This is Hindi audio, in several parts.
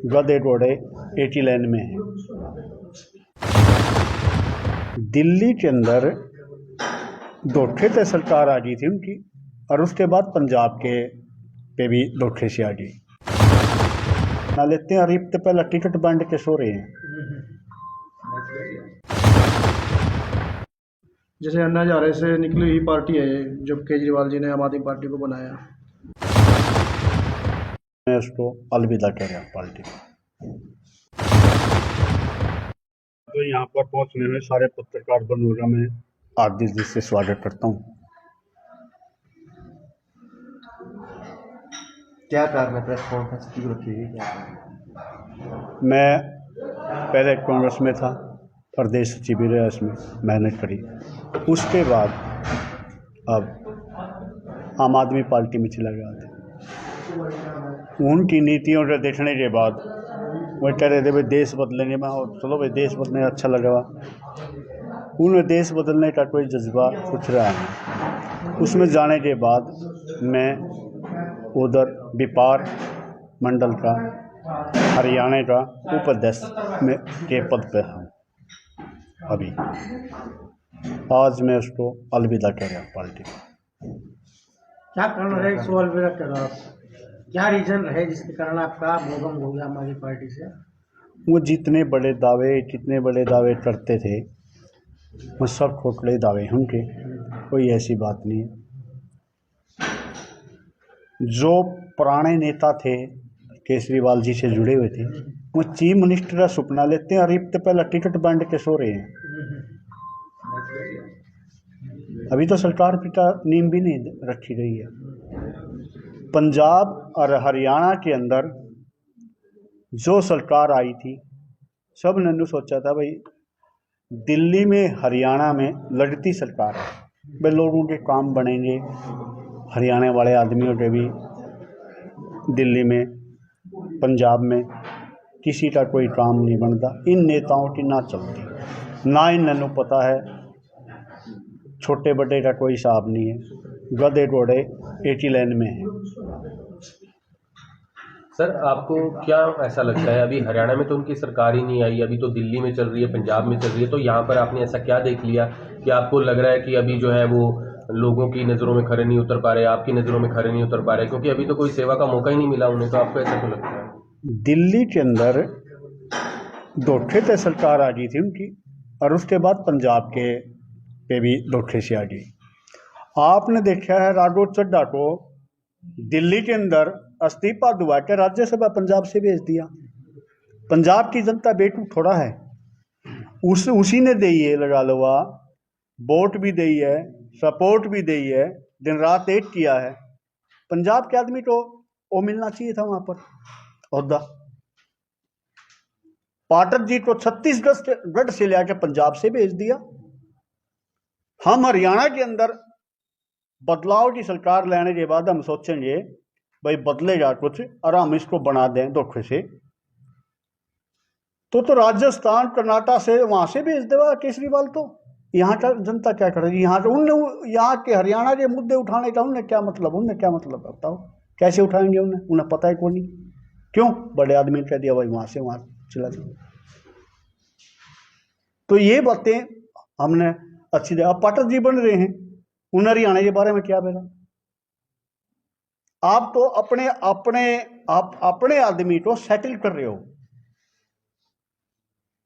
गधे घोड़े एक ही लाइन में है। दिल्ली के अंदर धोखे से सरकार आ गई थी उनकी, और उसके बाद पंजाब के पे भी धोखे से आ गई ना लेते हैं। अरीब तो पहला टिकट बांट के सो रहे हैं। जैसे अन्ना हजारे से निकली हुई पार्टी है जब केजरीवाल जी ने आम आदमी पार्टी को बनाया, मैं उसको अलविदा कह रहा हूँ पार्टी को। तो यहाँ पर पहुँचने में सारे पत्रकार बंधुओं का मैं हार्दिक दिल से स्वागत करता हूँ। क्या कारण है प्रेस कॉन्फ्रेंस क्यों रखी गई, क्या कारण? मैं पहले कांग्रेस में था, प्रदेश सचिव भी रहा, इसमें मेहनत करी। उसके बाद अब आम आदमी पार्टी में चला गया था। उनकी नीतियों को देखने के बाद वो कह रहे थे भाई देश बदलेंगे। मैं चलो भाई देश बदलने अच्छा लगा। उन्हें देश बदलने का कोई जज्बा कुछ रहा नहीं। उसमें जाने के बाद मैं उधर व्यापार मंडल का हरियाणा का उपाध्यक्ष में के पद पे हूँ अभी। आज मैं उसको अलविदा कह रहा हूँ पार्टी को। क्या कारण रहे इसको अलविदा कर रहा हूँ? क्या रीजन रहे जिसके कारण आपका मोहगम हो गया हमारी पार्टी से? वो जितने बड़े दावे करते थे वो सब खोखले दावे हैं उनके, कोई ऐसी बात नहीं है। जो पुराने नेता थे केजरीवाल जी से जुड़े हुए थे, वो चीफ मिनिस्टर का सपना लेते हैं। अरीब तो पहला टिकट बांट के सो रहे हैं। अभी तो सरकार पिता नींव भी नहीं रखी गई है। पंजाब और हरियाणा के अंदर जो सरकार आई थी, सब ने सोचा था भाई दिल्ली में हरियाणा में लड़ती सरकार है, भाई लोगों के काम बनेंगे। हरियाणा वाले आदमियों के भी दिल्ली में पंजाब में किसी का कोई काम नहीं बनता। इन नेताओं की ना चलती, ना इन्हें पता है छोटे बड़े का कोई हिसाब नहीं है। गधे घोड़े एक ही लाइन में है। सर, आपको क्या ऐसा लगता है, अभी हरियाणा में तो उनकी सरकार ही नहीं आई, अभी तो दिल्ली में चल रही है, पंजाब में चल रही है, तो यहाँ पर आपने ऐसा क्या देख लिया कि आपको लग रहा है कि अभी जो है वो लोगों की नज़रों में खरे नहीं उतर पा रहे, आपकी नज़रों में खरे नहीं उतर पा रहे, क्योंकि अभी तो कोई सेवा का मौका ही नहीं मिला उन्हें, तो आपको ऐसा क्यों लगता है? दिल्ली के अंदर धोखे से सरकार आ गई थी उनकी, और उसके बाद पंजाब के पे भी धोखे से आ गई। आपने देखा है राघव चड्ढा को दिल्ली के अंदर इस्तीफा दुआ के राज्यसभा पंजाब से भेज दिया। पंजाब की जनता बेवकूफ थोड़ा है, उसी ने दी है, लगा लो, वोट भी दी है, सपोर्ट भी दी है, दिन रात एक किया है। पंजाब के आदमी को वो मिलना चाहिए था वहां पर ओहदा। पाठक जी को छत्तीसगढ़ से लेकर पंजाब से भेज दिया। हम हरियाणा के अंदर बदलाव की सरकार लेने के बाद हम सोचेंगे भाई बदलेगा कुछ और हम इसको बना दें धोखे से, तो राजस्थान कर्नाटक से वहां से भेज देगा केजरीवाल। तो यहाँ का जनता क्या करेगी? यहाँ तो यहाँ के हरियाणा के मुद्दे उठाने का उन्हें क्या मतलब बताओ? कैसे उठाएंगे? उन्हें पता है कौन नहीं। क्यों? बड़े आदमी ने कह दिया भाई वहां से वहां चला जाओ। तो ये बातें हमने अच्छी जगह। पाठक जी बन रहे हैं, उन हरियाणा के बारे में क्या बोला? आप तो अपने आदमी को सेटल कर रहे हो।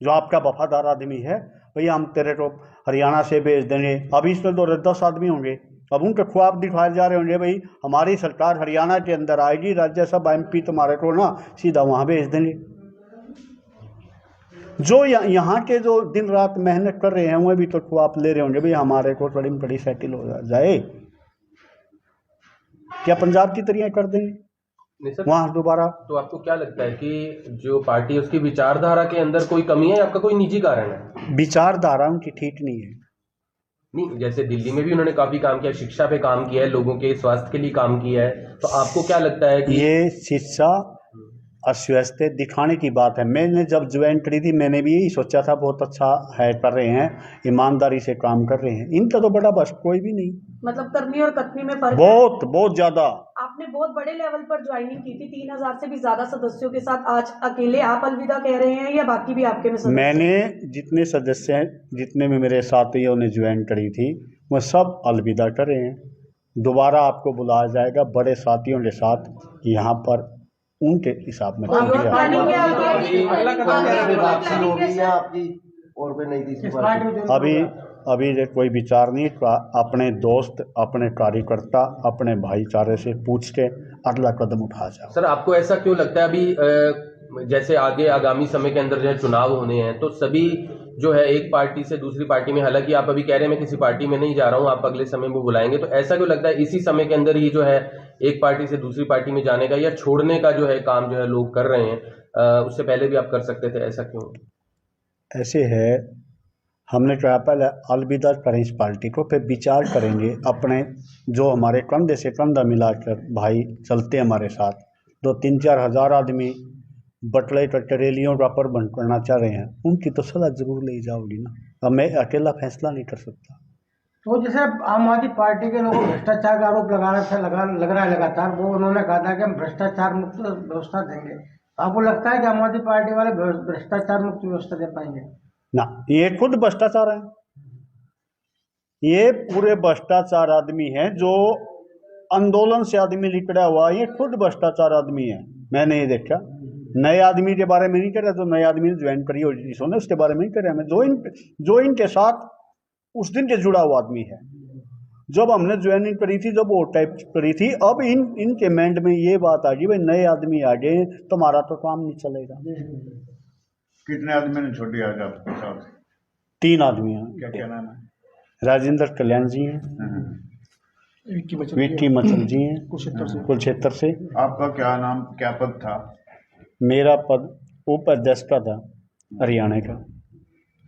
जो आपका वफादार आदमी है, भैया हम तेरे को हरियाणा से भेज देंगे। अभी इसमें तो 10 आदमी होंगे, अब उनके ख्वाब दिखाए जा रहे होंगे भाई हमारी सरकार हरियाणा के अंदर आएगी, राज्यसभा MP तुम्हारे को ना सीधा वहां भेज देंगे। जो यहाँ के जो दिन रात मेहनत कर रहे हैं वह भी तो ख्वाब ले रहे होंगे भाई हमारे को बड़ी सेटल हो जाए। क्या पंजाब की तरह कर देंगे वहां दोबारा? तो आपको क्या लगता है कि जो पार्टी है उसकी विचारधारा के अंदर कोई कमी है, आपका कोई निजी कारण है? विचारधारा उनकी ठीक नहीं है। नहीं, जैसे दिल्ली में भी उन्होंने काफी काम किया, शिक्षा पे काम किया है, लोगों के स्वास्थ्य के लिए काम किया है, तो आपको क्या लगता है कि ये शिक्षा अस्वस्थ थे, दिखाने की बात है। मैंने जब ज्वाइन करी थी मैंने भी यही सोचा था बहुत अच्छा है, कर रहे हैं, ईमानदारी से काम कर रहे हैं। इनका तो बड़ा बस कोई भी नहीं, मतलब कर्मी और कथनी में फर्क है। बहुत बहुत ज़्यादा। आपने बहुत बड़े लेवल पर ज्वाइनिंग की थी, 3000 से भी ज्यादा सदस्यों के साथ। आज अकेले आप अलविदा कह रहे हैं या बाकी भी आपके में सदस्य? मैंने जितने सदस्य हैं, जितने भी मेरे साथियों ने ज्वाइन करी थी, वो सब अलविदा कर रहे हैं। दोबारा आपको बुलाया जाएगा बड़े साथियों के साथ, यहाँ पर उनके हिसाब में और किया प्लानिंग क्या जाएगा। होगी? वापसी होगी या आपकी और कोई नई तीसरी पार्टी? अभी ये कोई विचार नहीं, अपने दोस्त, अपने कार्यकर्ता, अपने भाईचारे से पूछ के अगला कदम उठा जाओ। सर आपको ऐसा क्यों लगता है अभी जैसे आगे आगामी समय के अंदर जो है चुनाव होने हैं, तो सभी जो है एक पार्टी से दूसरी पार्टी में, हालांकि आप अभी कह रहे हैं मैं किसी पार्टी में नहीं जा रहा हूं, आप अगले समय में बुलाएंगे, तो ऐसा क्यों लगता है इसी समय के अंदर ही जो है एक पार्टी से दूसरी पार्टी में जाने का या छोड़ने का जो है काम जो है लोग कर रहे हैं, उससे पहले भी आप कर सकते थे, ऐसा क्यों? ऐसे है, हमने कहा पहले अलविदा करें इस पार्टी को, फिर विचार करेंगे अपने जो हमारे कंधे से कंधा मिलाकर भाई चलते हमारे साथ, 2-3-4 हज़ार आदमी बटले कटरेलियों का प्रबंध करना चाह रहे हैं, उनकी तो सलाह जरूर ले जाओगी ना। अब मैं अकेला फैसला नहीं कर सकता। तो जैसे आम आदमी पार्टी के लोगों को भ्रष्टाचार का आरोप लग रहा है लगातार, वो उन्होंने कहा था कि हम भ्रष्टाचार मुक्त व्यवस्था देंगे। आपको लगता है कि आम आदमी पार्टी वाले भ्रष्टाचार मुक्त व्यवस्था दे पाएंगे? ना, ये खुद भ्रष्टाचार है, ये पूरे भ्रष्टाचार आदमी हैं, जो आंदोलन से आदमी निकला हुआ, ये खुद भ्रष्टाचार आदमी है। मैंने ये देखा, नए आदमी के बारे में नहीं कर रहा, जो नए आदमी ने ज्वाइन करी हो जिसने, उसके बारे में नहीं कर रहा मैं, जो इनके साथ उस दिन के जुड़ा हुआ आदमी है। जब हमने ज्वाइनिंग करी थी, जब वो टाइप करी थी, अब इनके माइंड में ये बात आ गई, भाई नए आदमी आ गए तुम्हारा तो काम नहीं चलेगा। कितने आदमी ने छोड़ी आज आपके साथ? 3 आदमी हैं। क्या क्या नाम है? राजेंद्र कल्याण जी हैं, विक्की मचल जी हैं कुरुक्षेत्र से। आपका क्या नाम, क्या पद था? मेरा पद उपाध्यक्ष का था हरियाणा का।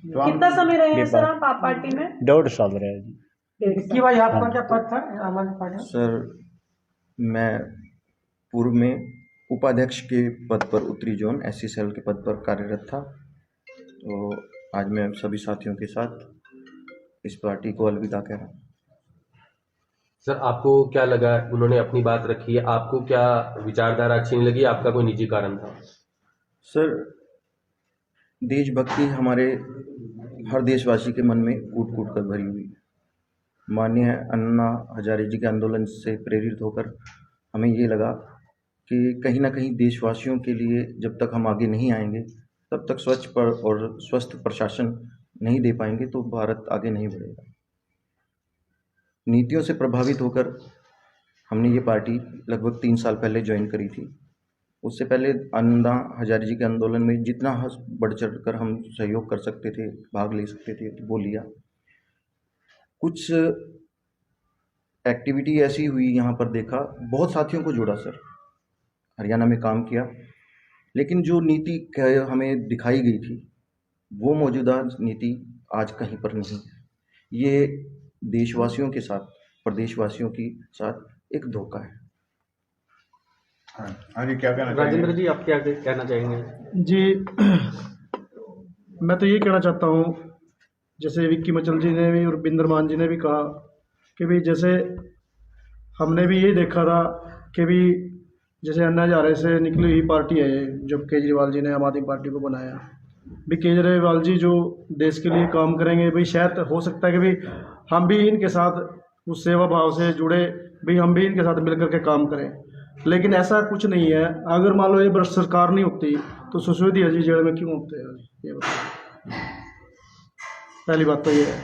तो आप कितना समय रहे हैं सर आप पार्टी में? 1.5 साल रहे जी। कि भाई आपका क्या पद था आम आदमी पार्टी में? सर मैं पूर्व में उपाध्यक्ष के पद पर उत्तरी जोन SC सेल के पद पर कार्यरत था, तो आज मैं सभी साथियों के साथ इस पार्टी को अलविदा कह रहा हूँ। सर आपको क्या लगा, उन्होंने अपनी बात रखी है, आपको क्या विचारधारा अच्छी नहीं लगी, आपका कोई निजी कारण था? सर देशभक्ति हमारे हर देशवासी के मन में कूट कूट कर भरी हुई है। माननीय अन्ना हजारे जी के आंदोलन से प्रेरित होकर हमें ये लगा कि कहीं ना कहीं देशवासियों के लिए जब तक हम आगे नहीं आएंगे, तब तक स्वच्छ पर और स्वस्थ प्रशासन नहीं दे पाएंगे, तो भारत आगे नहीं बढ़ेगा। नीतियों से प्रभावित होकर हमने ये पार्टी लगभग 3 साल पहले ज्वाइन करी थी। उससे पहले अन्ना हजारे जी के आंदोलन में जितना बढ़ चढ़ कर हम सहयोग कर सकते थे, भाग ले सकते थे, तो वो लिया। कुछ एक्टिविटी ऐसी हुई यहाँ पर देखा, बहुत साथियों को जोड़ा सर, हरियाणा में काम किया, लेकिन जो नीति हमें दिखाई गई थी वो मौजूदा नीति आज कहीं पर नहीं है। ये देशवासियों के साथ, प्रदेशवासियों के साथ एक धोखा है। हाँ जी, क्या कहना चाहेंगे? राजेंद्र जी आप क्या कहना चाहेंगे? जी, मैं तो ये कहना चाहता हूँ, जैसे विक्की मचल जी ने भी और बिंदर मान जी ने भी कहा कि भी जैसे हमने भी ये देखा था कि भी जैसे अन्ना हजारे से निकली हुई पार्टी है, जब केजरीवाल जी ने आम आदमी पार्टी को बनाया, भी केजरीवाल जी जो देश के लिए काम करेंगे, भाई शायद हो सकता है कि भी हम भी इनके साथ उस सेवा भाव से जुड़े, भी हम भी इनके साथ मिलकर के काम करें। लेकिन ऐसा कुछ नहीं है। अगर मान लो ये भ्रष्ट सरकार नहीं होती तो सुशोधित जी जेल में क्यों होते हैं, ये बताओ। पहली बात तो ये है।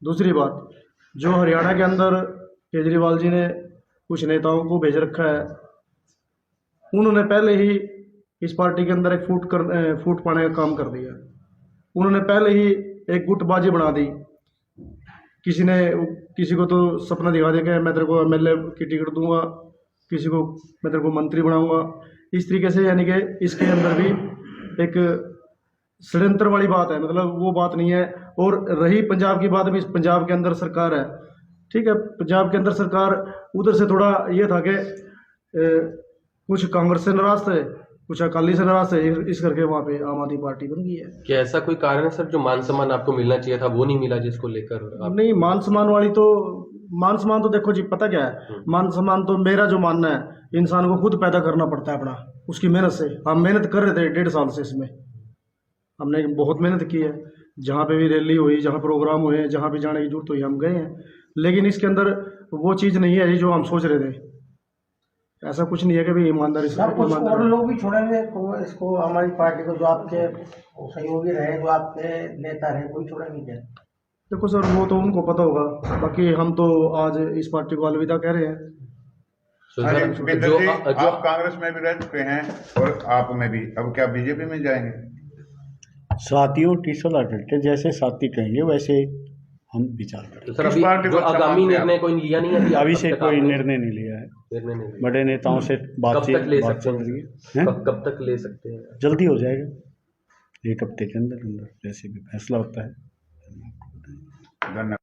दूसरी बात, जो हरियाणा के अंदर केजरीवाल जी ने कुछ नेताओं को भेज रखा है, उन्होंने पहले ही इस पार्टी के अंदर एक फूट पाने का काम कर दिया। उन्होंने पहले ही एक गुटबाजी बना दी। किसी को तो सपना दिखा दिया कि मैं तेरे को MLA की टिकट दूंगा, किसी को मैं तेरे को मंत्री बनाऊंगा। इस तरीके से यानी कि इसके अंदर भी एक षड्यंत्र वाली बात है, मतलब वो बात नहीं है। और रही पंजाब की बात, भी पंजाब के अंदर सरकार है, ठीक है, पंजाब के अंदर सरकार, उधर से थोड़ा ये था कि कुछ कांग्रेस से नाराज थे, कुछ अकाली से नाराज थे, इस करके वहाँ पे आम आदमी पार्टी बन गई है। क्या ऐसा कोई कारण है सर जो मान सम्मान आपको मिलना चाहिए था वो नहीं मिला, जिसको लेकर आप नहीं, मान सम्मान तो देखो जी, पता क्या है, मान सम्मान तो मेरा जो मानना है, इंसान को खुद पैदा करना पड़ता है अपना, उसकी मेहनत से। हम मेहनत कर रहे थे 1.5 साल से, इसमें हमने बहुत मेहनत की है। जहाँ पे भी रैली हुई, जहाँ प्रोग्राम हुए, जहाँ भी जाने की जरूरत हुई, हम गए हैं। लेकिन इसके अंदर वो चीज़ नहीं है जो हम सोच रहे थे। ऐसा कुछ नहीं है कि भाई ईमानदारी से। सर, कुछ और लोग भी छोड़ेंगे तो इसको, हमारी पार्टी को, जो आपके सहयोगी रहे, जो आपके नेता रहे, कोई छोड़ेंगे क्या? देखो सर, वो तो उनको पता होगा, बाकी हम तो आज इस पार्टी को अलविदा कह रहे हैं। तो हाँ सर, जी, बिंदर जो जी, जो आप कांग्रेस में भी रह चुके हैं और आप में भी, अब क्या बीजेपी में जाएंगे? साथियों टीसला डटे, जैसे साथी कहेंगे वैसे हम विचार करें। तो सर किस अभी पार्टी जो को अच्छा आगामी मानते हैं निर्णय कोई लिया नहीं है अभी अब से तक कोई आपने? निर्णय नहीं लिया है, निर्णय नहीं लिया। बड़े नेताओं से कब बातचीत तक ले बात सकते चल हैं? रही है। कब तक ले सकते हैं? जल्दी हो जाएगा, 1 हफ्ते के अंदर अंदर जैसे भी फैसला होता है। धन्यवाद।